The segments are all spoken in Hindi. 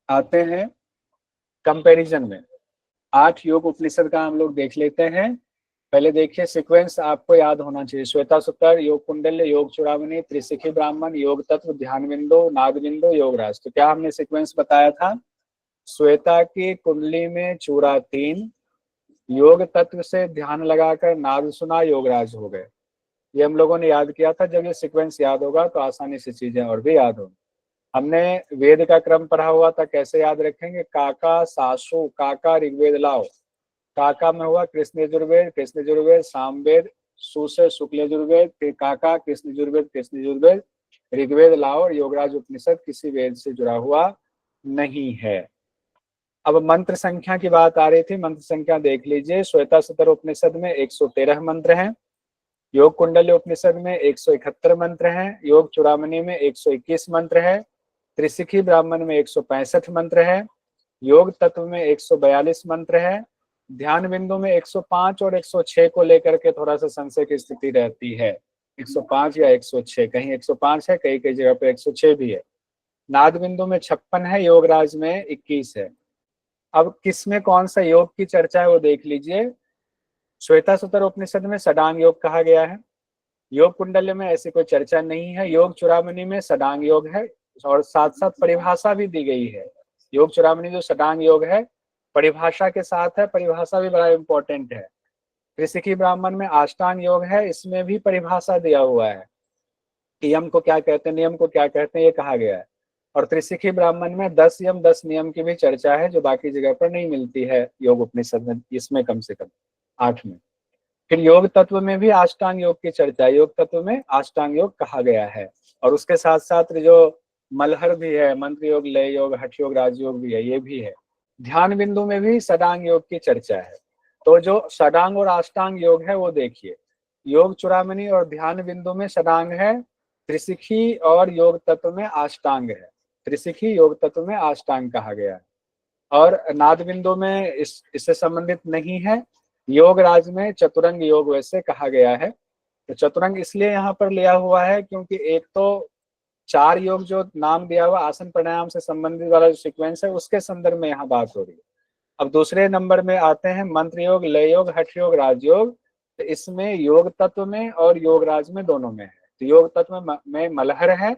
आते हैं कंपैरिजन में। 8 योग उपनिषद का हम लोग देख लेते हैं। पहले देखिए, सीक्वेंस आपको याद होना चाहिए। श्वेता सुतर, योग कुंडल्य, योग चूड़ामणि, त्रिशिखी ब्राह्मण, योग तत्व, ध्यान बिंदु, नाद बिंदु, योगराज। तो क्या हमने सीक्वेंस बताया था? श्वेता की कुंडली में चूड़ा 3, योग तत्व से ध्यान लगाकर नाद सुना, योगराज हो गए। ये हम लोगों ने याद किया था। जब ये सीक्वेंस याद होगा तो आसानी से चीजें और भी याद होंगी। हमने वेद का क्रम पढ़ा हुआ था, कैसे याद रखेंगे? काका सासु, काका ऋग्वेद लाओ। काका में हुआ कृष्ण यजुर्वेद, कृष्ण यजुर्वेद सामवेद, सु से शुक्ल यजुर्वेद, फिर काका कृष्ण यजुर्वेद, कृष्ण यजुर्वेद ऋग्वेद लाओ। और योगराज उपनिषद किसी वेद से जुड़ा हुआ नहीं है। अब मंत्र संख्या की बात आ रही थी, मंत्र संख्या देख लीजिए। श्वेता सुतर उपनिषद में 113 मंत्र हैं, योग कुंडल्य उपनिषद में 171 मंत्र हैं, योग चूड़ामणि में 121 मंत्र है, त्रिशिखी ब्राह्मण में 165 मंत्र है, योग तत्व में 142 मंत्र है, ध्यान बिंदु में 105 और 106 को लेकर के थोड़ा सा संशय की स्थिति रहती है। 105 या 106, कहीं 105 है, कहीं कई जगह पे 106 भी है। नाद बिंदु में 56 है, योगराज में 21 है। अब किस में कौन सा योग की चर्चा है वो देख लीजिए। श्वेता सुतर उपनिषद में षडांग योग कहा गया है, योग कुंडल्य में ऐसी कोई चर्चा नहीं है। योग चूड़ामणि में षडांग योग है और साथ साथ परिभाषा भी दी गई है। योग चूड़ामणि जो षडांग योग है परिभाषा के साथ है, परिभाषा भी बड़ा इंपॉर्टेंट है। त्रिशिखी ब्राह्मण में अष्टांग योग है, इसमें भी परिभाषा दिया हुआ है, यम को क्या कहते हैं, नियम को क्या कहते हैं, ये कहा गया है। और त्रिशिखी ब्राह्मण में 10 यम 10 नियम की भी चर्चा है, जो बाकी जगह पर नहीं मिलती है योग उपनिषद में, इसमें कम से कम 8 में। फिर योग तत्व में भी अष्टांग योग की चर्चा है, योग तत्व में अष्टांग योग कहा गया है। और उसके साथ साथ जो मलहर भी है, मंत्र योग, लय योग, हठ योग, राजयोग भी है, ये भी है। ध्यान बिंदु में भी षडांग योग की चर्चा है। तो जो षडांग और अष्टांग योग है वो देखिए, योग चूड़ामणि और ध्यान बिंदु में षडांग है, त्रिशिखी और योग तत्व में अष्टांग है। त्रिशिखी योग तत्व में अष्टांग कहा गया है। और नाद बिंदु में इससे संबंधित नहीं है। योग राज में चतुरंग योग वैसे कहा गया है। तो चतुरंग इसलिए यहाँ पर लिया हुआ है क्योंकि एक तो 4 योग जो नाम दिया हुआ आसन प्राणायाम से संबंधित वाला जो सीक्वेंस है उसके संदर्भ में यहाँ बात हो रही है। अब दूसरे नंबर में आते हैं मंत्र योग, लय योग, हठ योग, राजयोग। तो इसमें योग तत्व में और योग राज में दोनों में है। तो योग तत्व में मलहर है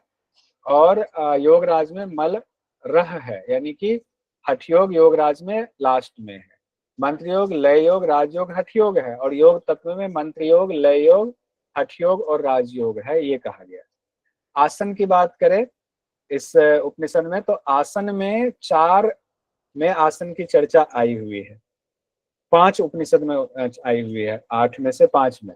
और योग राज में मल रह है, यानी कि हठ योग योग राज में लास्ट में है। मंत्र योग, लय योग, राजयोग, हठ योग है। और योग तत्व में मंत्र योग, लय योग, हठ योग और राजयोग है, ये कहा गया। आसन की बात करें इस उपनिषद में, तो आसन में 4 में आसन की चर्चा आई हुई है, 5 उपनिषद में आई हुई है, 8 में से 5 में।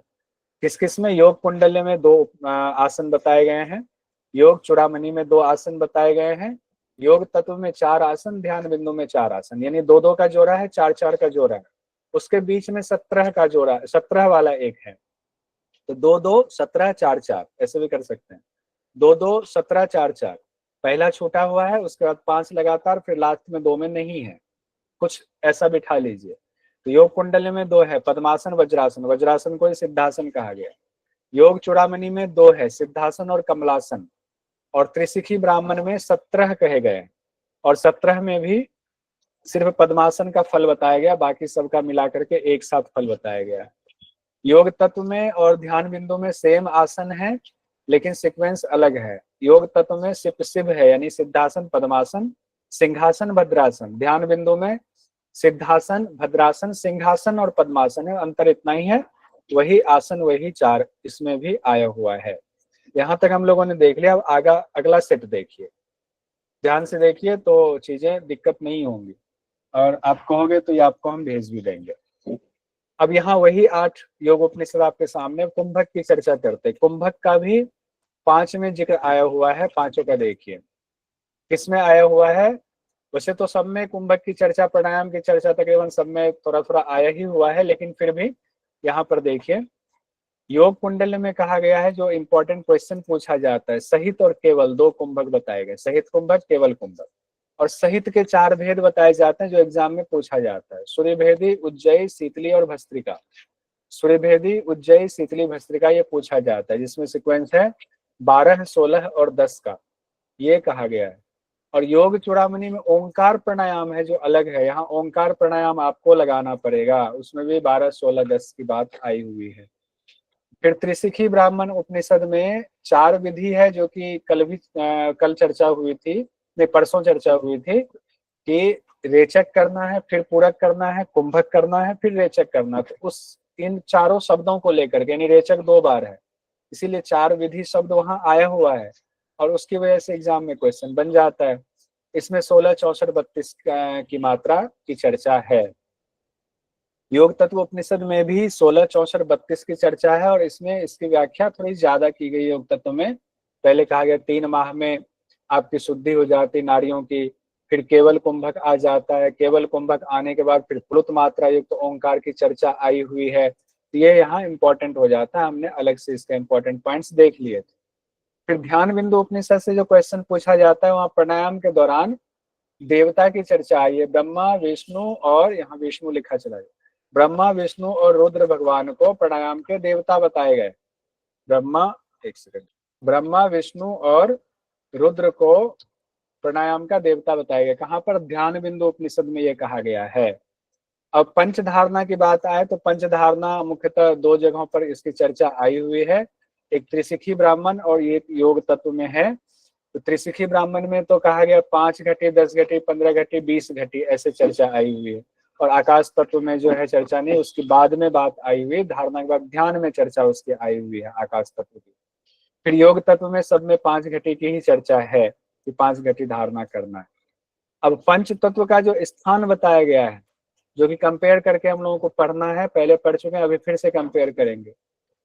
किस किस में? योग कुंडल्य में 2 आसन बताए गए हैं, योग चूड़ामणि में 2 आसन बताए गए हैं, योग तत्व में 4 आसन, ध्यान बिंदु में 4 आसन, यानी 2-2 का जोड़ा है, 4-4 का जोड़ा है। उसके बीच में 17 का जोड़ा, 17 वाला एक है। तो 2-2 17 4-4 ऐसे भी कर सकते हैं। 2-2 17 4-4 पहला छूटा हुआ है, उसके बाद 5 लगातार, फिर लास्ट में 2 में नहीं है, कुछ ऐसा बिठा लीजिए। तो योग कुंडली में 2 है, पद्मासन, वज्रासन। वज्रासन को ही सिद्धासन कहा गया। योग चूड़ामणि में 2 है, सिद्धासन और कमलासन। और त्रिशिखी ब्राह्मण में 17 कहे गए, और 17 में भी सिर्फ पद्मासन का फल बताया गया, बाकी सबका मिला करके एक साथ फल बताया गया। योग तत्व में और ध्यान बिंदु में सेम आसन है, लेकिन सीक्वेंस अलग है। योग तत्व में सिप शिव है, यानी सिद्धासन, पद्मासन, सिंहासन, भद्रासन। ध्यान बिंदु में सिद्धासन, भद्रासन, सिंहासन और पद्मासन है, अंतर इतना ही है। वही आसन, वही 4 इसमें भी आया हुआ है। यहाँ तक हम लोगों ने देख लिया। अब आगा अगला सेट देखिए, ध्यान से देखिए तो चीजें दिक्कत नहीं होंगी, और आप कहोगे तो ये आपको हम भेज भी देंगे। अब यहाँ वही 8 योग उपनिषद आपके सामने, कुंभक की चर्चा करते हैं। कुंभक का भी 5 में जिक्र आया हुआ है, 5 का देखिए किसमें आया हुआ है। वैसे तो सब में कुंभक की चर्चा, प्राणायाम की चर्चा तकरीबन सब में थोड़ा थोड़ा आया ही हुआ है, लेकिन फिर भी यहाँ पर देखिए योग कुंडल में कहा गया है, जो इंपॉर्टेंट क्वेश्चन पूछा जाता है, सहित और केवल 2 कुंभक बताए गए, सहित कुंभक, केवल कुंभक। और सहित के 4 भेद बताए जाते हैं जो एग्जाम में पूछा जाता है, सूर्यभेदी, उज्जयी, शीतली और भस्त्रिका। सूर्यभेदी, उज्जयी, शीतली, भस्त्रिका ये पूछा जाता है, जिसमें सीक्वेंस है 12, 16 और 10 का, ये कहा गया है। और योग चूड़ामणि में ओंकार प्राणायाम है जो अलग है, यहाँ ओंकार प्राणायाम आपको लगाना पड़ेगा, उसमें भी 12, 16, 10 की बात आई हुई है। फिर त्रिशिखी ब्राह्मण उपनिषद में 4 विधि है जो कि कल चर्चा हुई थी, नहीं परसों चर्चा हुई थी कि रेचक करना है, फिर पूरक करना है, कुंभक करना है, फिर रेचक करना है। तो उस इन चारों शब्दों को लेकर के, यानी रेचक 2 बार है, इसीलिए 4 विधि शब्द वहां आया हुआ है और उसकी वजह से एग्जाम में क्वेश्चन बन जाता है। इसमें 16, 64, 32 की मात्रा की चर्चा है। योग तत्व उपनिषद में भी 16, 64, 32 की चर्चा है और इसमें इसकी व्याख्या थोड़ी ज्यादा की गई योग तत्व में। पहले कहा गया 3 माह में आपकी शुद्धि हो जाती नाड़ियों की, फिर केवल कुंभक आ जाता है, केवल कुंभक आने के बाद फिर प्लुत मात्रा युक्त तो ओंकार की चर्चा आई हुई है। ये यहाँ इंपॉर्टेंट हो जाता है, हमने अलग से इसके इंपॉर्टेंट पॉइंट्स देख लिए थे। फिर ध्यान बिंदु उपनिषद से जो क्वेश्चन पूछा जाता है वहां प्राणायाम के दौरान देवता की चर्चा आई है, ब्रह्मा विष्णु और यहाँ विष्णु लिखा चला है, ब्रह्मा विष्णु और रुद्र भगवान को प्राणायाम के देवता बताए गए। एक सेकंड, ब्रह्मा विष्णु और रुद्र को प्राणायाम का देवता बताया गया। कहाँ पर? ध्यान बिंदु उपनिषद में ये कहा गया है। अब पंचधारणा की बात आए तो पंचधारणा मुख्यतः 2 जगहों पर इसकी चर्चा आई हुई है, एक त्रिशिखी ब्राह्मण और एक योग तत्व में है। तो त्रिशिखी ब्राह्मण में तो कहा गया 5 घटी, 10 घटी, 15 घटी, 20 घटी ऐसे चर्चा आई हुई है। और आकाश तत्व में जो है चर्चा नहीं, उसकी बाद में बात आई हुई, धारणा के बाद ध्यान में चर्चा उसकी आई हुई है आकाश तत्व की। फिर योग तत्व में सब में 5 घटी की ही चर्चा है कि 5 घटी धारणा करना है। अब पंच तत्व का जो स्थान बताया गया है, जो कि कंपेयर करके हम लोगों को पढ़ना है, पहले पढ़ चुके हैं, अभी फिर से कंपेयर करेंगे।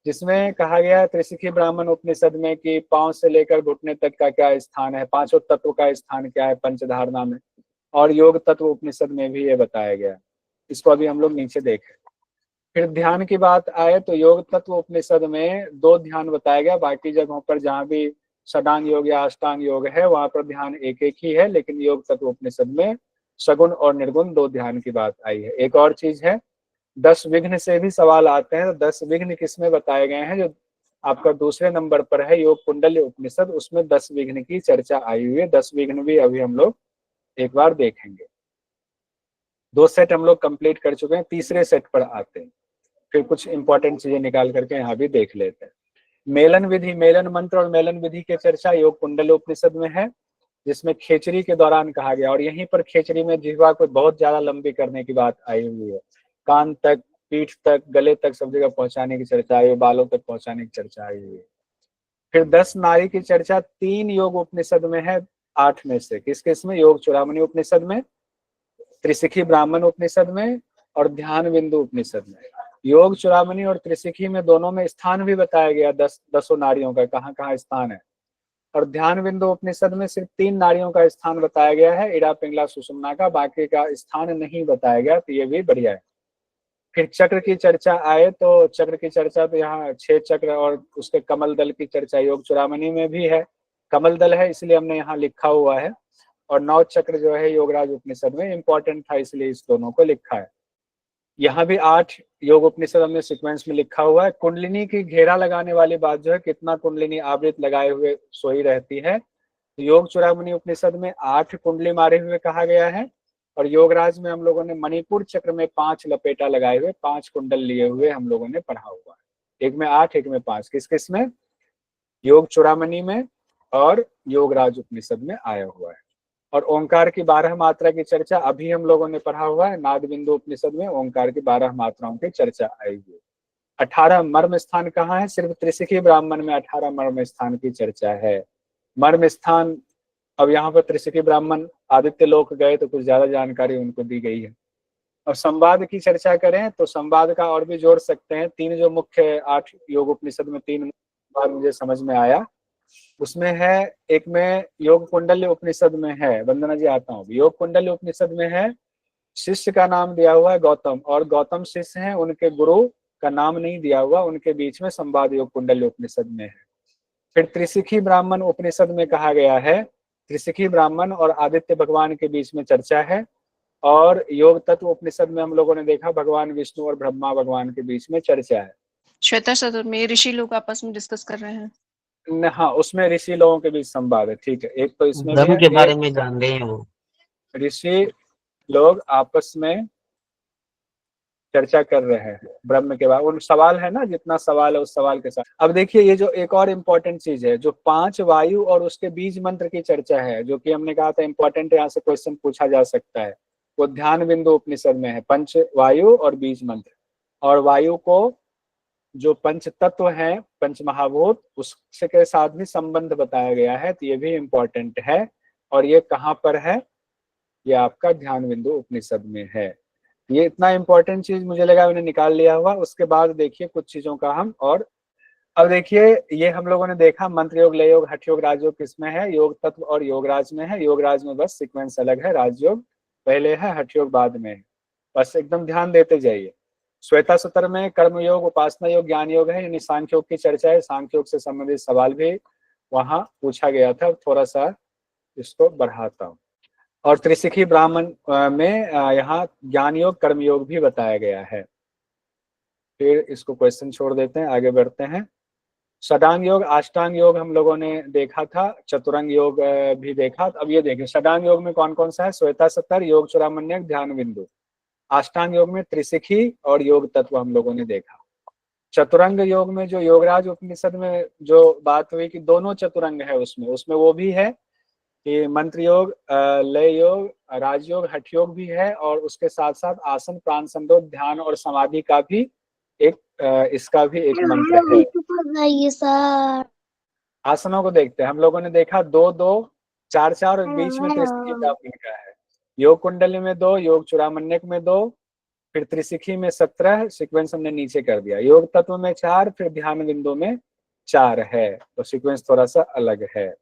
जिसमें कहा गया है त्रिशिखी ब्राह्मण उपनिषद में कि पांव से लेकर घुटने तक का क्या स्थान है, 5 तत्व का स्थान क्या है पंचधारणा में, और योग तत्व उपनिषद में भी ये बताया गया है। इसको अभी हम लोग नीचे देखें। फिर ध्यान की बात आए तो योग तत्व उपनिषद में 2 ध्यान बताया गया, बाकी जगहों पर जहां भी षडांग योग या अष्टांग योग है वहां पर ध्यान एक एक ही है, लेकिन योग तत्व उपनिषद में सगुण और निर्गुण 2 ध्यान की बात आई है। एक और चीज है, 10 विघ्न से भी सवाल आते हैं, तो 10 विघ्न किसमें बताए गए हैं? जो आपका दूसरे नंबर पर है योग कुंडल्य उपनिषद, उसमें 10 विघ्न की चर्चा आई हुई है। 10 विघ्न भी अभी हम लोग एक बार देखेंगे। 2 सेट हम लोग कंप्लीट कर चुके हैं, तीसरे सेट पर आते हैं, फिर कुछ इंपॉर्टेंट चीजें निकाल करके यहाँ भी देख लेते हैं। मेलन विधि, मेलन मंत्र और मेलन विधि की चर्चा योग कुंडल उपनिषद में है, जिसमें खेचरी के दौरान कहा गया। और यहीं पर खेचरी में जिह्वा को बहुत ज्यादा लंबी करने की बात आई हुई है, कान तक, पीठ तक, गले तक सब जगह पहुंचाने की चर्चा आई है, बालों तक पहुंचाने की चर्चा आई हुई है। फिर 10 नाड़ी की चर्चा 3 योग उपनिषद में है, 8 में से। किस किस में? योग चूड़ामणि उपनिषद में, त्रिशिखी ब्राह्मण उपनिषद में और ध्यान बिंदु उपनिषद में। योग चूड़ामणि और त्रिशिखी में दोनों में स्थान भी बताया गया, 10 नाड़ियों का कहाँ कहाँ स्थान है। और ध्यान बिंदु उपनिषद में सिर्फ 3 नाड़ियों का स्थान बताया गया है, इड़ा, पिंगला, सुषुम्ना का, बाकी का स्थान नहीं बताया गया, तो ये भी बढ़िया है। फिर चक्र की चर्चा आए तो चक्र की चर्चा तो यहाँ 6 चक्र और उसके कमल दल की चर्चा योग चूड़ामणि में भी है, कमल दल है इसलिए हमने यहाँ लिखा हुआ है। और 9 चक्र जो है योगराज उपनिषद में इंपॉर्टेंट था इसलिए इस दोनों को लिखा है। यहाँ भी 8 योग उपनिषद हमने सीक्वेंस में लिखा हुआ है। कुंडलिनी की घेरा लगाने वाली बात जो है, कितना कुंडलिनी आवृत लगाए हुए सोई रहती है, तो योग चूड़ामणि उपनिषद में 8 कुंडली मारे हुए कहा गया है। और योगराज में हम लोगों ने मणिपुर चक्र में 5 लपेटा लगाए हुए, 5 कुंडल लिए हुए हम लोगों ने पढ़ा हुआ है। एक में 8, एक में 5, किस किस में? योग चूड़ामणि में और योगराज उपनिषद में आया हुआ है। और ओंकार की 12 मात्रा की चर्चा अभी हम लोगों ने पढ़ा हुआ है, नाद बिंदु उपनिषद में ओंकार की 12 मात्राओं की चर्चा आई हुई। 18 मर्म स्थान कहाँ है? सिर्फ त्रिशिखी ब्राह्मण में 18 मर्म स्थान की चर्चा है। मर्म स्थान, अब यहाँ पर त्रिशिखी ब्राह्मण आदित्य लोक गए तो कुछ ज्यादा जानकारी उनको दी गई है। और संवाद की चर्चा करें तो संवाद का और भी जोड़ सकते हैं, 3 जो मुख्य 8 योग उपनिषद में 3 बार मुझे समझ में आया, उसमें है एक में योग कुंडल्य उपनिषद में है, वंदना जी आता हूँ, योग कुंडल्य उपनिषद में है शिष्य का नाम दिया हुआ है गौतम, और गौतम शिष्य हैं, उनके गुरु का नाम नहीं दिया हुआ, उनके बीच में संवाद योग कुंडल्य उपनिषद में है। फिर त्रिशिखी ब्राह्मण उपनिषद में कहा गया है, त्रिशिखी ब्राह्मण और आदित्य भगवान के बीच में चर्चा है। और योग तत्व उपनिषद में हम लोगों ने देखा भगवान विष्णु और ब्रह्मा भगवान के बीच में चर्चा है। श्वेता सदर में ऋषि लोग आपस में डिस्कस कर रहे हैं। हाँ, उसमें ऋषि लोगों के बीच संवाद है, ठीक है, एक तो इसमें भी ब्रह्म है के ये, बारे में जान रहे हैं वो। ऋषि लोग आपस में चर्चा कर रहे हैं ब्रह्म के बाद, उन सवाल है ना, जितना सवाल है उस सवाल के साथ। अब देखिए ये जो एक और इम्पोर्टेंट चीज है, जो 5 वायु और उसके बीज मंत्र की चर्चा है, जो कि हमने कहा था इम्पोर्टेंट, यहाँ से क्वेश्चन पूछा जा सकता है, वो ध्यान बिंदु उपनिषद में है, पंच वायु और बीज मंत्र। और वायु को जो पंच तत्व है, पंच महाभूत, उसके साथ भी संबंध बताया गया है, तो ये भी इम्पोर्टेंट है। और ये कहाँ पर है, ये आपका ध्यान बिंदु उपनिषद में है। ये इतना इंपॉर्टेंट चीज मुझे लगा मैंने निकाल लिया हुआ। उसके बाद देखिए कुछ चीजों का हम और, अब देखिए ये हम लोगों ने देखा मंत्र योग, लय योग, हठ योग, राजयोग किसमें है, योग तत्व और योगराज में है। योगराज में बस सीक्वेंस अलग है, राजयोग पहले है, हठ योग बाद में है, बस एकदम ध्यान देते जाइए। श्वेता सूत्र में कर्म योग, उपासना योग, ज्ञान योग है, यानी सांख्य योग की चर्चा है, सांख्य योग से संबंधित सवाल भी वहां पूछा गया था, थोड़ा सा इसको बढ़ाता हूँ। और त्रिशिखी ब्राह्मण में यहाँ ज्ञान योग, कर्म योग भी बताया गया है। फिर इसको क्वेश्चन छोड़ देते हैं, आगे बढ़ते हैं। षडांग योग, अष्टांग योग हम लोगों ने देखा था, चतुरंग योग भी देखा। अब ये देखिए षडांग योग में कौन कौन सा है, श्वेता सतर, योग चूड़ामण्यक, ध्यान बिंदु। अष्टांग योग में त्रिशिखी और योग तत्व हम लोगों ने देखा। चतुरंग योग में जो योगराज उपनिषद में जो बात हुई कि दोनों चतुरंग है, उसमें उसमें वो भी है कि मंत्र योग, लय योग, राजयोग, हठ योग भी है, और उसके साथ साथ आसन, प्राण संदोष, ध्यान और समाधि का भी एक इसका भी एक मंत्र है। आसनों को देखते हैं, हम लोगों ने देखा 2 2 4 4 और बीच में त्रिशिखी ब्राह्मण का है। योग कुंडली में 2, योग चूड़ामण्यक में 2, फिर त्रिशिखी में 17, सीक्वेंस हमने नीचे कर दिया। योग तत्व में 4, फिर ध्यान बिंदु में 4 है, तो सीक्वेंस थोड़ा सा अलग है।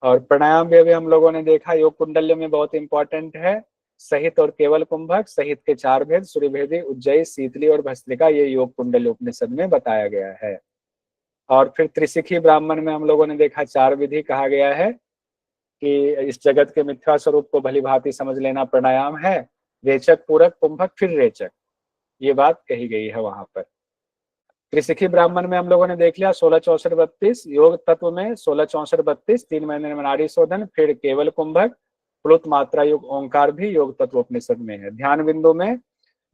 और प्राणायाम भी अभी हम लोगों ने देखा, योग कुंडल्य में बहुत इंपॉर्टेंट है, सहित और केवल कुंभक, सहित के 4 भेद, सूर्यभेदी, उज्जयी, शीतली और भस्त्रिका, ये योग कुंडल्य उपनिषद में बताया गया है। और फिर त्रिशिखी ब्राह्मण में हम लोगों ने देखा 4 विधि कहा गया है कि इस जगत के मिथ्या स्वरूप को भली भांति समझ लेना प्राणायाम है, रेचक, पूरक, कुंभक, फिर रेचक, ये बात कही गई है वहां पर। त्रिशिखी ब्राह्मण में हम लोगों ने देख लिया 16 64 32, योग तत्व में 16 64 32, 3 महीने में नाड़ी शोधन, फिर केवल कुंभक, प्लुत मात्रा युग ओंकार भी योग तत्व उपनिषद में है। ध्यान बिंदु में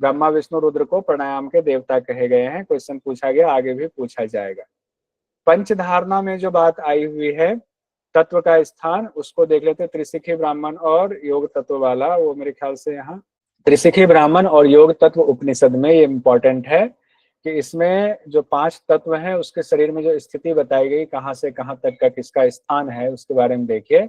ब्रह्मा विष्णु रुद्र को प्राणायाम के देवता कहे गए हैं, क्वेश्चन पूछा गया, आगे भी पूछा जाएगा। पंच धारणा में जो बात आई हुई है, तत्व का स्थान, उसको देख लेते, त्रिशिखी ब्राह्मण और योग तत्व वाला, वो मेरे ख्याल से यहाँ त्रिशिखी ब्राह्मण और योग तत्व उपनिषद में ये इंपॉर्टेंट है कि इसमें जो 5 तत्व हैं उसके शरीर में जो स्थिति बताई गई, कहाँ से कहाँ तक का किसका स्थान है, उसके बारे में देखिए।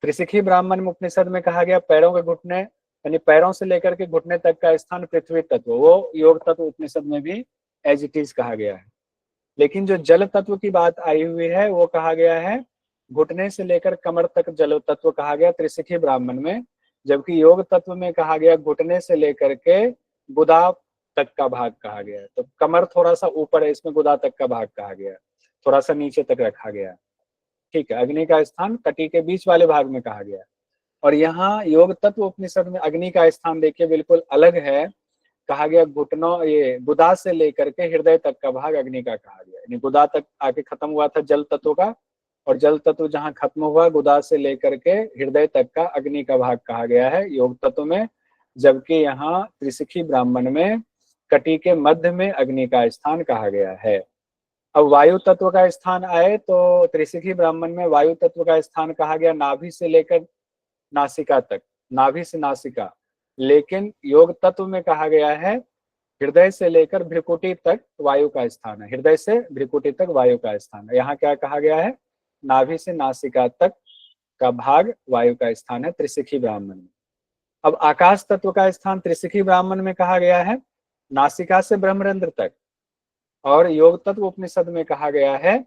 त्रिशिखी ब्राह्मण में उपनिषद में कहा गया पैरों के घुटने, यानी पैरों से लेकर के घुटने तक का स्थान पृथ्वी तत्व, वो योग तत्व उपनिषद में भी एज इट इज कहा गया है। लेकिन जो जल तत्व की बात आई हुई है वो कहा गया है घुटने से लेकर कमर तक जल तत्व कहा गया त्रिशिखी ब्राह्मण में, जबकि योग तत्व में कहा गया घुटने से लेकर के गुदा तक का भाग कहा गया है। तो कमर थोड़ा सा ऊपर है, इसमें गुदा तक का भाग कहा गया, थोड़ा सा नीचे तक रखा गया, ठीक है। अग्नि का स्थान कटी के बीच वाले भाग में कहा गया। और यहाँ योग तत्व उपनिषद में अग्नि का स्थान देखिए बिल्कुल अलग है, कहा गया घुटनों, ये गुदा से लेकर के हृदय तक का भाग अग्नि का कहा गया, यानी गुदा तक आके खत्म हुआ था जल तत्व का, और जल तत्व जहां खत्म हुआ गुदा से लेकर के हृदय तक का अग्नि का भाग कहा गया है योग तत्व में। जबकि यहाँ त्रिशिखी ब्राह्मण में कटी के मध्य में अग्नि का स्थान कहा गया है। अब वायु तत्व का स्थान आए तो त्रिशिखी ब्राह्मण में वायु तत्व का स्थान कहा गया नाभि से लेकर नासिका तक, नाभि से नासिका। लेकिन योग तत्व में कहा गया है हृदय से लेकर भ्रिकुटी तक वायु का स्थान है, हृदय से भ्रिकुटी तक वायु का स्थान है। यहाँ क्या कहा गया है, नाभि से नासिका तक का भाग वायु का स्थान है त्रिशिखी ब्राह्मण में। अब आकाश तत्व का स्थान त्रिशिखी ब्राह्मण में कहा गया है नासिका से ब्रह्मरंध्र तक, और योग तत्व उपनिषद में कहा गया है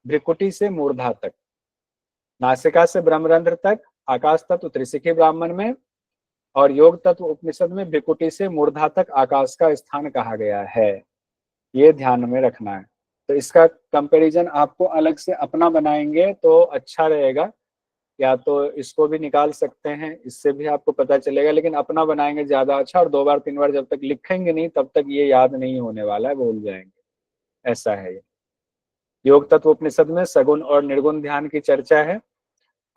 भ्रिकुटी से मूर्धा तक। नासिका से ब्रह्मरंध्र तक आकाश तत्व त्रिशिखी ब्राह्मण में, और योग तत्व उपनिषद में भ्रिकुटी से मूर्धा तक आकाश का स्थान कहा गया है। ये ध्यान में रखना है। तो इसका कंपैरिजन आपको अलग से अपना बनाएंगे तो अच्छा रहेगा, या तो इसको भी निकाल सकते हैं, इससे भी आपको पता चलेगा, लेकिन अपना बनाएंगे ज्यादा अच्छा। और 2 बार 3 बार जब तक लिखेंगे नहीं तब तक ये याद नहीं होने वाला है, भूल जाएंगे, ऐसा है योग तत्व उपनिषद में सगुण और निर्गुण ध्यान की चर्चा है।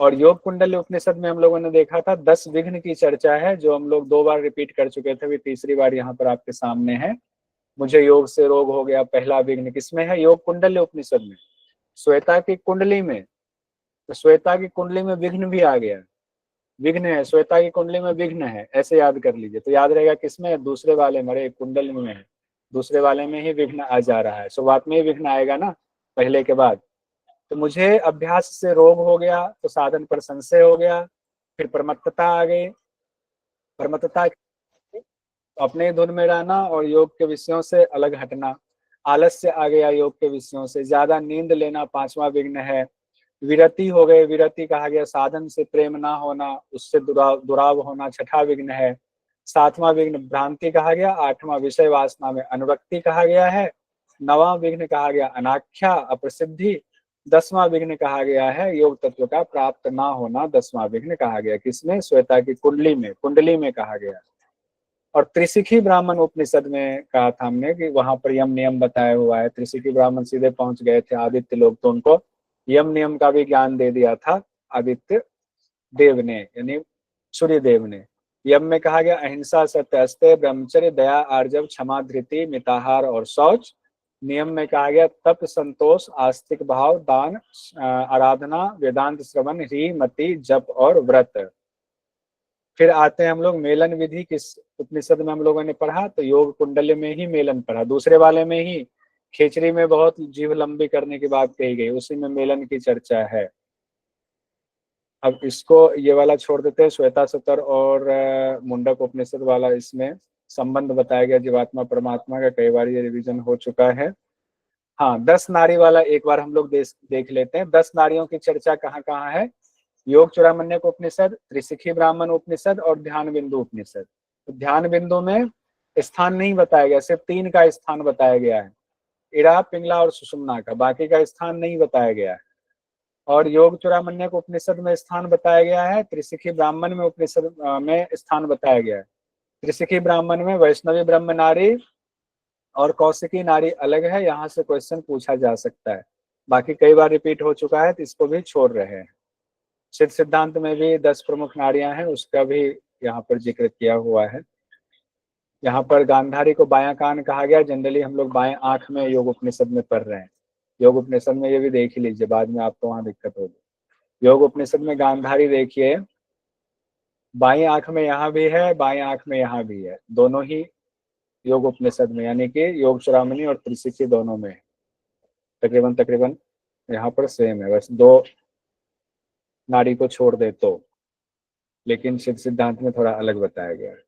और योग कुंडली उपनिषद में हम लोगों ने देखा था 10 विघ्न की चर्चा है, जो हम लोग 2 बार रिपीट कर चुके थे, अभी तीसरी बार यहाँ पर आपके सामने है। मुझे योग से रोग हो गया, पहला विघ्न किसमें है? योग कुंडली उपनिषद में, श्वेता की कुंडली में। तो श्वेता की कुंडली में विघ्न भी आ गया, विघ्न है, श्वेता की कुंडली में विघ्न है, ऐसे याद कर लीजिए। तो याद रहेगा किसमें? दूसरे वाले में, कुंडली में है, दूसरे वाले में ही विघ्न आ जा रहा है, शुरुआत में ही विघ्न आएगा ना पहले के बाद। तो मुझे अभ्यास से रोग हो गया, तो साधन पर संशय हो गया, फिर प्रमत्तता आ गई। प्रमत्तता अपने धुन में रहना और योग के विषयों से अलग हटना। आलस्य आ गया योग के विषयों से, ज्यादा नींद लेना 5वां विघ्न है। विरति हो गए, विरति कहा गया साधन से प्रेम ना होना, उससे दुराव होना, 6ठा विघ्न है। 7वां विघ्न भ्रांति कहा गया। 8वां विषय वासना में अनुरक्ति कहा गया है। 9वां विघ्न कहा गया अनाख्या, अप्रसिद्धि। 10वां विघ्न कहा गया है योग तत्व का प्राप्त ना होना। 10वां विघ्न कहा गया किसमें? श्वेता की कुंडली में कहा गया। और त्रिशिखी ब्राह्मण उपनिषद में कहा था हमने कि वहां पर यम नियम बताया हुआ है। त्रिशिखी ब्राह्मण सीधे पहुंच गए थे आदित्य लोग, तो उनको यम नियम का भी ज्ञान दे दिया था आदित्य देव ने, यानी सूर्य देव ने। यम में कहा गया अहिंसा, सत्य, अस्त्य, ब्रह्मचर्य, दया, आर्जव, क्षमा, धृति, मिताहार और शौच। नियम में कहा गया तप, संतोष, आस्तिक भाव, दान, आराधना, वेदांत श्रवण, ह्री, मति, जप और व्रत। फिर आते हैं हम लोग मेलन विधि, किस उपनिषद में हम लोगों ने पढ़ा? तो योग कुंडली में ही मेलन पढ़ा, दूसरे वाले में ही खेचरी में बहुत जीव लंबी करने की बात कही गई, उसी में मेलन की चर्चा है। अब इसको ये वाला छोड़ देते हैं, श्वेता सतर और मुंडक उपनिषद वाला, इसमें संबंध बताया गया जीवात्मा परमात्मा का, कई बार ये रिवीजन हो चुका है। हाँ, 10 नारी वाला एक बार हम लोग देख लेते हैं। 10 नारियों की चर्चा कहाँ कहाँ है? योग चूड़ामण्यक उपनिषद, त्रिशिखी ब्राह्मण उपनिषद और ध्यान बिंदु उपनिषद। तो ध्यान बिंदु में स्थान नहीं बताया गया, सिर्फ 3 का स्थान बताया गया है, इड़ा, पिंगला और सुषुम्ना का, बाकी का स्थान नहीं बताया गया है। और योग चूड़ामण्यक उपनिषद में स्थान बताया गया है, त्रिशिखी ब्राह्मण में उपनिषद में स्थान बताया गया है। त्रिशिखी ब्राह्मण में वैष्णवी ब्रह्म नारी और कौशिकी नारी अलग है, यहाँ से क्वेश्चन पूछा जा सकता है। बाकी कई बार रिपीट हो चुका है, तो इसको भी छोड़ रहे हैं। सिद्ध सिद्धांत में भी 10 प्रमुख नारियां हैं, उसका भी यहाँ पर जिक्र किया हुआ है। यहाँ पर गांधारी को बायां कान कहा गया, जनरली हम लोग बाएं आंख में योग उपनिषद में पढ़ रहे हैं। योग उपनिषद में ये भी देख ही लीजिए, बाद में आपको वहां दिक्कत होगी। योग उपनिषद में गांधारी देखिए, बाई आंख में यहाँ भी है, बाएं आंख में यहाँ भी है, दोनों ही योग उपनिषद में, यानी कि योग चूड़ामणि और त्रिशिखी दोनों में है। तकरीबन तकरीबन यहाँ पर सेम है, बस 2 नाड़ी को छोड़ दे तो, लेकिन सिद्ध सिद्धांत में थोड़ा अलग बताया गया है।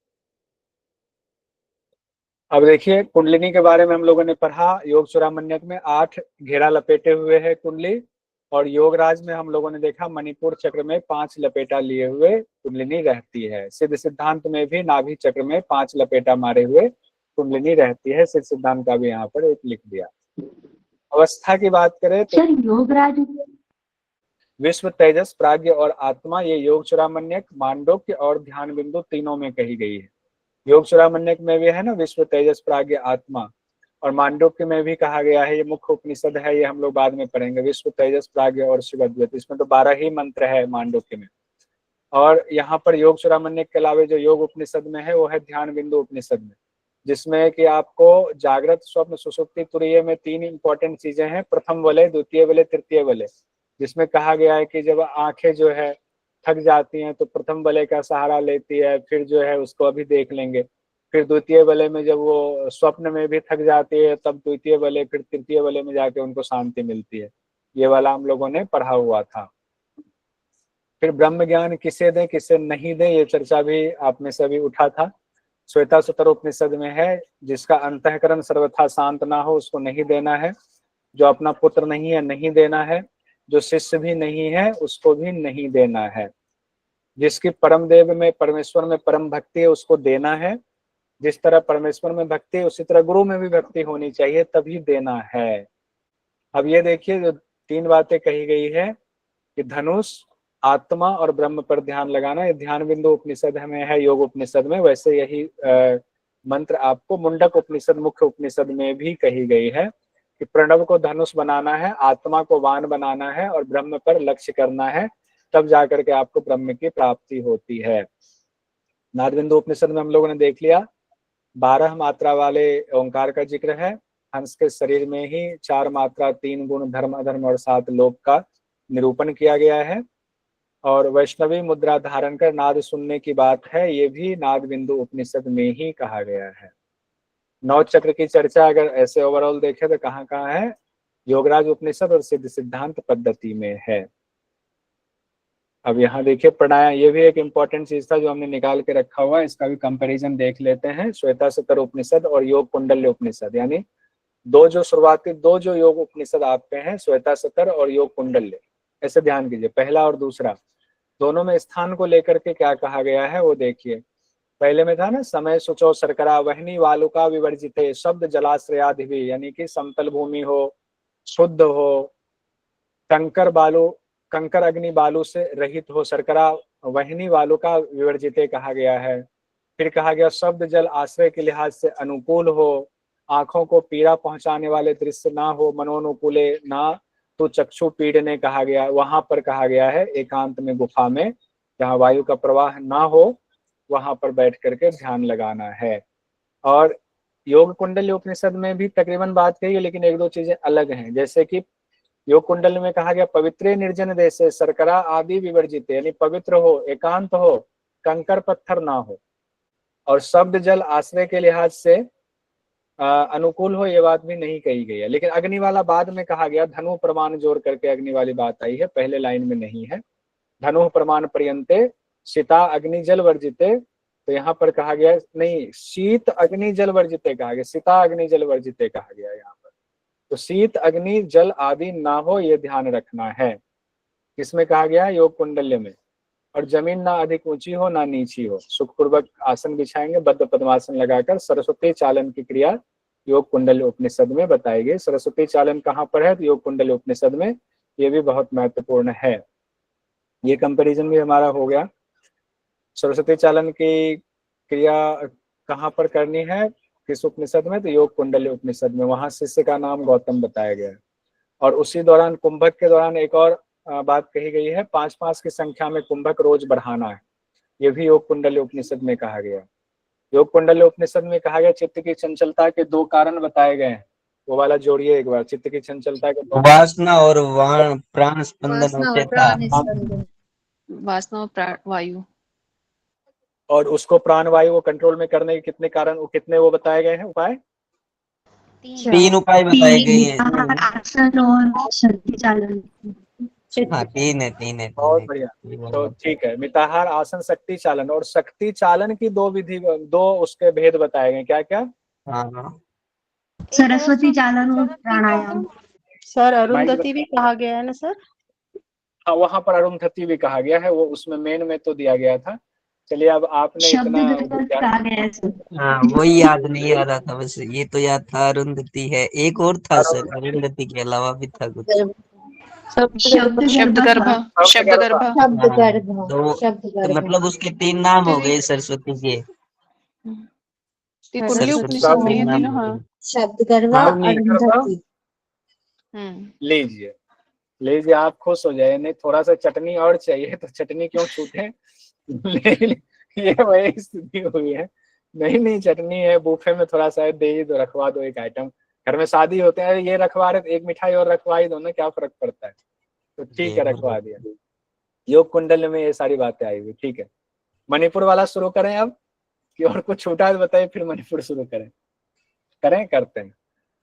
अब देखिए कुंडलिनी के बारे में हम लोगों ने पढ़ा। योग चूड़ामण्यक में 8 घेरा लपेटे हुए है कुंडली, और योगराज में हम लोगों ने देखा मणिपुर चक्र में 5 लपेटा लिए हुए कुंडलिनी रहती है। सिद्ध सिद्धांत में भी नाभि चक्र में 5 लपेटा मारे हुए कुंडलिनी रहती है। सिद्ध सिद्धांत का भी यहाँ पर एक लिख दिया। अवस्था की बात करें तो योगराज, विश्व, तेजस, प्राज्ञ और आत्मा, ये योग चूड़ामण्यक, मांडोक्य और ध्यान बिंदु तीनों में कही गई है। योग चूड़ामण्यक में भी है ना विश्व, तेजस, प्राज्ञ, आत्मा, और मांडुक्य में भी कहा गया है, ये मुख्य उपनिषद है, ये हम लोग बाद में पढ़ेंगे, विश्व, तेजस, प्राज्ञ और शिव अद्वैत। इसमें तो 12 ही मंत्र है मांडुक्य में। और यहाँ पर योग चूड़ामण्यक के अलावा जो योग उपनिषद में है वो है ध्यान बिंदु उपनिषद में, जिसमें कि आपको जागृत, स्वप्न, सुषुप्ति, तुरीय में 3 इंपॉर्टेंट चीजें हैं, प्रथम वलय, द्वितीय वलय, तृतीय वलय। जिसमें कहा गया है कि जब आंखें जो है थक जाती हैं तो प्रथम वलय का सहारा लेती है, फिर जो है उसको अभी देख लेंगे। फिर द्वितीय वलय में जब वो स्वप्न में भी थक जाती है तब द्वितीय वलय, फिर तृतीय वलय में जाके उनको शांति मिलती है। ये वाला हम लोगों ने पढ़ा हुआ था। फिर ब्रह्म ज्ञान किसे दें किसे नहीं दें, ये चर्चा भी आप में से भी उठा था। श्वेता सुतर उपनिषद में है, जिसका अंतःकरण सर्वथा शांत ना हो उसको नहीं देना है। जो अपना पुत्र नहीं है नहीं देना है। जो शिष्य भी नहीं है उसको भी नहीं देना है। जिसकी परम देव में, परमेश्वर में परम भक्ति है उसको देना है। जिस तरह परमेश्वर में भक्ति है उसी तरह गुरु में भी भक्ति होनी चाहिए, तभी देना है। अब ये देखिए जो 3 बातें कही गई है कि धनुष, आत्मा और ब्रह्म पर ध्यान लगाना, ये ध्यान बिंदु उपनिषद में है योग उपनिषद में। वैसे यही मंत्र आपको मुंडक उपनिषद, मुख्य उपनिषद में भी कही गई है कि प्रणव को धनुष बनाना है, आत्मा को वान बनाना है और ब्रह्म पर लक्ष्य करना है, तब जाकर के आपको ब्रह्म की प्राप्ति होती है। नादबिंदु उपनिषद में हम लोगों ने देख लिया 12 मात्रा वाले ओंकार का जिक्र है। हंस के शरीर में ही 4 मात्रा, 3 गुण, धर्म अधर्म और 7 लोक का निरूपण किया गया है। और वैष्णवी मुद्रा धारण कर नाद सुनने की बात है, ये भी नाद बिंदु उपनिषद में ही कहा गया है। 9 चक्र की चर्चा अगर ऐसे ओवरऑल देखें तो कहाँ कहाँ है? योगराज उपनिषद और सिद्ध सिद्धांत पद्धति में है। अब यहाँ देखिए प्राणायाम, ये भी एक इंपॉर्टेंट चीज था जो हमने निकाल के रखा हुआ है, इसका भी कंपैरिजन देख लेते हैं। श्वेतासतर उपनिषद और योग कुंडल्य उपनिषद, यानी दो जो योग उपनिषद आपके हैं, श्वेतासतर और योग कुंडल्य। ऐसे ध्यान कीजिए, पहला और दूसरा दोनों में स्थान को लेकर के क्या कहा गया है वो देखिए। पहले में था ना, समय सुचो शर्करा वहनी वालुका विवर्जिते शब्द जलाश्रयाधिवी, यानी कि समतल भूमि हो, शुद्ध हो, कंकर अग्नि बालू से रहित हो, शर्करा वहनी वालुका विवर्जिते कहा गया है। फिर कहा गया शब्द जल आश्रय के लिहाज से अनुकूल हो, आंखों को पीड़ा पहुंचाने वाले दृश्य ना हो, मनोनुकूले ना तो चक्षु पीड़ने कहा गया। वहां पर कहा गया है एकांत में, गुफा में, जहाँ वायु का प्रवाह ना हो, वहां पर बैठ करके ध्यान लगाना है। और योग कुंडली उपनिषद में भी तकरीबन बात कही है, लेकिन एक दो चीजें अलग हैं। जैसे कि योग कुंडल में कहा गया पवित्र निर्जन देशे शर्करा आदि विवर्जित, यानी पवित्र हो, एकांत हो, कंकर पत्थर ना हो, और शब्द जल आश्रय के लिहाज से अनुकूल हो, ये बात भी नहीं कही गई है। लेकिन अग्नि वाला बाद में कहा गया, धनु प्रमाण जोड़ करके अग्नि वाली बात आई है, पहले लाइन में नहीं है। धनु प्रमाण पर्यंते सीता अग्नि जल वर्जिते, तो यहाँ पर कहा गया नहीं, शीत अग्नि जल वर्जिते कहा गया, सीता अग्नि जल वर्जिते कहा गया यहाँ पर। तो शीत अग्नि जल आदि ना हो, ये ध्यान रखना है। किसमें कहा गया? योग कुंडल्य में। और जमीन ना अधिक ऊंची हो ना नीची हो, सुखपूर्वक आसन बिछाएंगे, बद्ध पद्मासन लगाकर। सरस्वती चालन की क्रिया योग कुंडल्य उपनिषद में बताई गई। सरस्वती चालन कहाँ पर है? तो योग कुंडल्य उपनिषद में। ये भी बहुत महत्वपूर्ण है। ये कंपैरिजन भी हमारा हो गया। सरस्वती चालन की क्रिया कहाँ पर करनी है, किस उपनिषद में? तो योग कुंडल्य उपनिषद में। वहां शिष्य का नाम गौतम बताया गया है। और उसी दौरान कुंभक के दौरान एक और बात कही गई है, 5-5 की संख्या में कुंभक रोज बढ़ाना है। ये भी योग कुंडल्य उपनिषद में कहा गया। योग कुंडल्य उपनिषद में कहा गया चित्त की चंचलता के 2 कारण बताए गए हैं। वो वाला जोड़िए एक बार, चित्त की चंचलता के 2 वासना और प्राण स्पंदन और चेता। वासना और वायु, और उसको प्राण वायु को कंट्रोल में करने के कितने कारण, कितने वो बताए गए हैं उपाय? 3 उपाय बताए गए हैं। आसन और शक्ति चालन। हाँ, 3 है। बहुत बढ़िया। तो ठीक है, मिताहार, आसन, शक्ति चालन। और शक्ति चालन की 2 विधि, 2 उसके भेद बताए गए। क्या क्या? हाँ, सरस्वती चालन और प्राणायाम। सर अरुंधति भी कहा गया है ना सर? हाँ, वहां पर अरुंधति भी कहा गया है, वो उसमें मेन में तो दिया गया था। चलिए, अब आपने इतना कहा गया है सर। हाँ, वही याद नहीं आ रहा था बस। ये तो याद था अरुंधति है, एक और था सर, अरुंधति के अलावा भी था कुछ। शब्द गर्भा। तो मतलब उसके 3 नाम हो गए सरस्वती के। कुंडली उपनिषद में है ना? हाँ, शब्द गर्भा, अरुंधति। लीजिए, आप खुश हो जाए। नहीं, थोड़ा सा चटनी और चाहिए तो चटनी क्यों छूटे? ये वही स्थिति हुई है। नहीं, चटनी है, बूफे में थोड़ा सा दे ही दो, रखवा दो एक आइटम। घर में शादी होते हैं, ये रखवा रहे, एक मिठाई और रखवा ही दो ना, क्या फर्क पड़ता है? तो ठीक है, रखवा दिया। योग कुंडल में ये सारी बातें आई हुई। ठीक है, मणिपुर वाला शुरू करें अब, कि और कुछ छूटा तो बताइए, फिर मणिपुर शुरू करते हैं।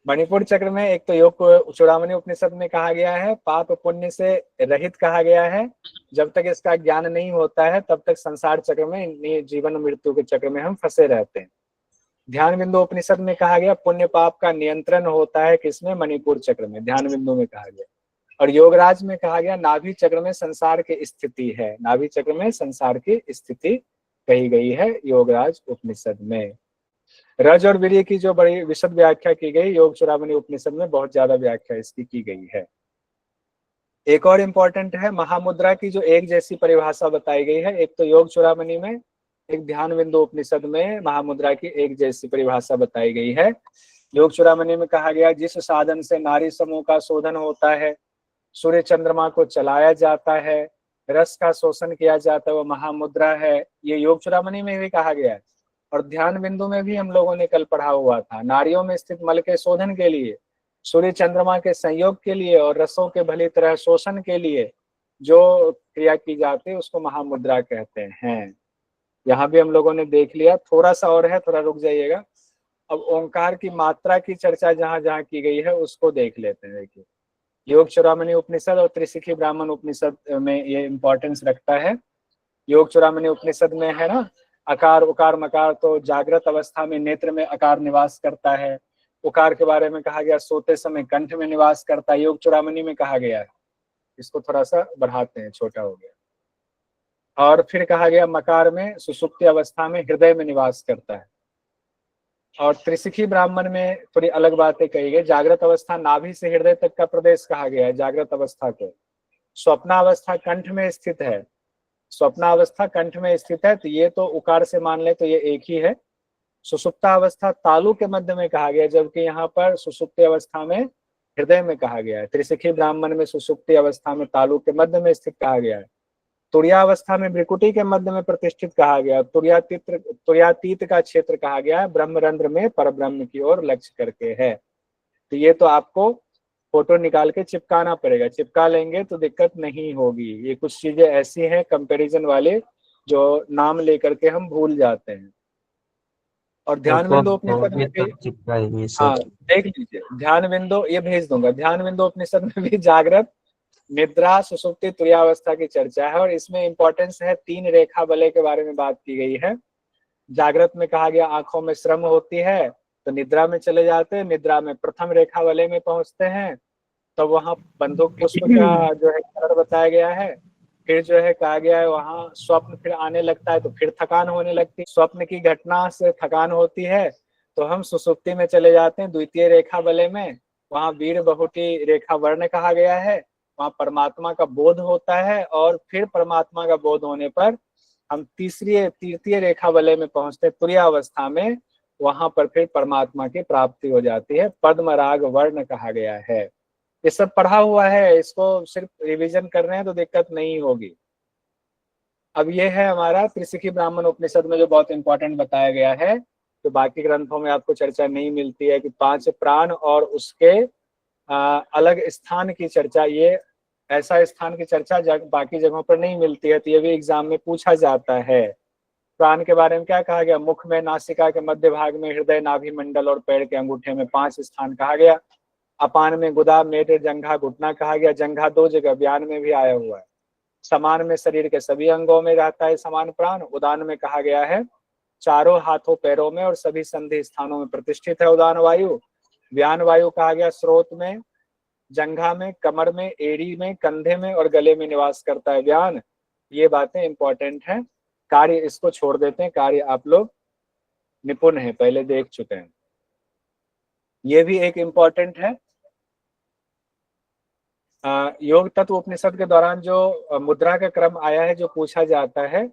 मणिपुर चक्र में एक तो योग चूड़ामणि उपनिषद में कहा गया है पाप पुण्य से रहित कहा गया है। जब तक इसका ज्ञान नहीं होता है तब तक संसार चक्र में, जीवन मृत्यु के चक्र में हम फंसे रहते हैं। ध्यान बिंदु उपनिषद में कहा गया पुण्य पाप का नियंत्रण होता है किसमें? मणिपुर चक्र में, ध्यान बिंदु में कहा गया। और योगराज में कहा गया नाभि चक्र में संसार की स्थिति है, नाभि चक्र में संसार की स्थिति कही गई है योगराज उपनिषद में। रज और वीर्य की जो बड़ी विशद व्याख्या की गई योग चूड़ामणि उपनिषद में, बहुत ज्यादा व्याख्या इसकी की गई है। एक और इम्पोर्टेंट है, महामुद्रा की जो एक जैसी परिभाषा बताई गई है। एक तो योग चूड़ामणि में, एक ध्यान बिंदु उपनिषद में महामुद्रा की एक जैसी परिभाषा बताई गई है। योग चूड़ामणि में कहा गया जिस साधन से नारी समूह का शोधन होता है, सूर्य चंद्रमा को चलाया जाता है, रस का शोषण किया जाता है, वो महामुद्रा है। ये योग चूड़ामणि में भी कहा गया है। और ध्यान बिंदु में भी हम लोगों ने कल पढ़ा हुआ था, नारियों में स्थित मल के शोधन के लिए, सूर्य चंद्रमा के संयोग के लिए और रसों के भली तरह शोषण के लिए जो क्रिया की जाती है उसको महामुद्रा कहते हैं। यहाँ भी हम लोगों ने देख लिया। थोड़ा सा और है, थोड़ा रुक जाइएगा। अब ओंकार की मात्रा की चर्चा जहां जहां की गई है उसको देख लेते हैं। देखिए, योग चूड़ामणि उपनिषद और त्रिशिखी ब्राह्मण उपनिषद में ये इंपॉर्टेंस रखता है। योग चूड़ामणि उपनिषद में है ना, अकार उकार मकार, तो जागृत अवस्था में नेत्र में अकार निवास करता है। उकार के बारे में कहा गया सोते समय कंठ में निवास करता है, योग चूड़ामणि में कहा गया है। इसको थोड़ा सा बढ़ाते हैं, छोटा हो गया। और फिर कहा गया मकार में सुषुप्ति अवस्था में हृदय में निवास करता है। और त्रिशिखी ब्राह्मण में थोड़ी अलग बातें कही गई। जागृत अवस्था नाभि से हृदय तक का प्रदेश कहा गया है जागृत अवस्था को। स्वप्नावस्था कंठ में स्थित है, स्वप्नावस्था कंठ में स्थित है, तो ये तो उकार से मान ले तो ये एक ही है। सुषुप्ता अवस्था तालु के मध्य में कहा गया, जबकि यहाँ पर सुषुप्ति अवस्था में हृदय में कहा गया है। त्रिशिखी ब्राह्मण में सुषुप्ति अवस्था में तालु के मध्य में स्थित कहा गया है। तुर्यावस्था में भ्रिकुटी के मध्य में प्रतिष्ठित कहा गया। तुर्यातीत का क्षेत्र कहा गया है, ब्रह्मरंध्र में परब्रह्म की ओर लक्ष्य करके है। तो ये तो आपको फोटो निकाल के चिपकाना पड़ेगा, चिपका लेंगे तो दिक्कत नहीं होगी। ये कुछ चीजें ऐसी हैं कंपैरिजन वाले जो नाम लेकर के हम भूल जाते हैं। और ध्यान बिंदु उपनिषद में भी, हाँ देख लीजिए, ध्यान बिंदु ये भेज दूंगा। ध्यान बिंदु उपनिषद में भी जागृत निद्रा सुषुप्ति तुर्यावस्था की चर्चा है। और इसमें इंपॉर्टेंस है, 3 रेखा बलय के बारे में बात की गई है। जागृत में कहा गया आंखों में श्रम होती है तो निद्रा में चले जाते हैं, निद्रा में प्रथम रेखा वलय में पहुंचते हैं, तो वहां बंदूक पुष्प का जो है कलर बताया गया है। फिर जो है कहा गया है वहां स्वप्न फिर आने लगता है तो फिर थकान होने लगती है, स्वप्न की घटना से थकान होती है तो हम सुसुप्ति में चले जाते हैं द्वितीय रेखा वलय में। वहां वीर बहुटी रेखा वर्ण कहा गया है, वहां परमात्मा का बोध होता है। और फिर परमात्मा का बोध होने पर हम तृतीय रेखा वलय में पहुंचते तुर्यावस्था में, वहां पर फिर परमात्मा की प्राप्ति हो जाती है, पद्म राग वर्ण कहा गया है। ये सब पढ़ा हुआ है, इसको सिर्फ रिवीजन कर रहे हैं तो दिक्कत नहीं होगी। अब ये है हमारा त्रिशिखी ब्राह्मण उपनिषद में जो बहुत इंपॉर्टेंट बताया गया है, तो बाकी ग्रंथों में आपको चर्चा नहीं मिलती है कि 5 प्राण और उसके अलग स्थान की चर्चा, ये ऐसा स्थान की चर्चा बाकी जगहों पर नहीं मिलती है, तो ये भी एग्जाम में पूछा जाता है। प्राण के बारे में क्या कहा गया, मुख में, नासिका के मध्य भाग में, हृदय, नाभि मंडल और पैर के अंगूठे में 5 स्थान कहा गया। अपान में गुदा, मेट, जंघा, घुटना कहा गया। जंघा 2 जगह बयान में भी आया हुआ है। समान में शरीर के सभी अंगों में रहता है समान प्राण। उदान में कहा गया है चारों हाथों पैरों में और सभी संधि स्थानों में प्रतिष्ठित है उदान वायु। व्यान वायु कहा गया स्रोत में, जंघा में, कमर में, एड़ी में, कंधे में और गले में निवास करता है व्यान। ये बातें इंपॉर्टेंट हैं। कार्य इसको छोड़ देते हैं, कार्य आप लोग निपुण हैं, पहले देख चुके हैं। ये भी एक इम्पोर्टेंट है। योग तत्व उपनिषद के दौरान जो मुद्रा का क्रम आया है, जो पूछा जाता है,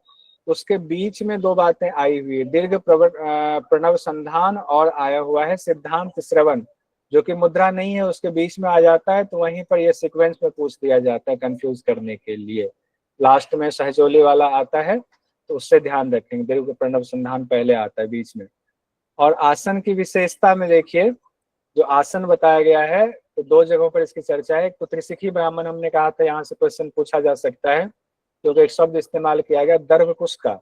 उसके बीच में 2 बातें आई हुई है, दीर्घ प्रणव संधान और आया हुआ है सिद्धांत श्रवण, जो कि मुद्रा नहीं है, उसके बीच में आ जाता है। तो वहीं पर ये सीक्वेंस में पूछ दिया जाता है कंफ्यूज करने के लिए। लास्ट में सहजोली वाला आता है तो उससे ध्यान रखेंगे, दीर्घ प्रणव संधान पहले आता है बीच में। और आसन की विशेषता में देखिए, जो आसन बताया गया है तो 2 जगहों पर इसकी चर्चा है। तो त्रिशिखी ब्राह्मण हमने कहा था, यहाँ से क्वेश्चन पूछा जा सकता है क्योंकि एक शब्द इस्तेमाल किया गया दर्भकुश का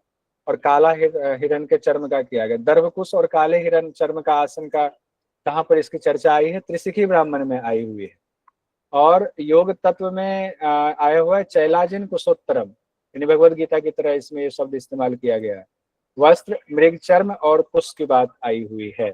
और काला हिरण के चर्म का किया गया। दर्भकुश और काले हिरण चर्म का आसन का कहाँ पर इसकी चर्चा आई है, त्रिशिखी ब्राह्मण में आई हुई है। और योग तत्व में आया हुआ है चैलाजिन कुशोत्तरम, यानी भगवद गीता की तरह इसमें ये शब्द इस्तेमाल किया गया है। वस्त्र, मृग चर्म और कुश की बात आई हुई है।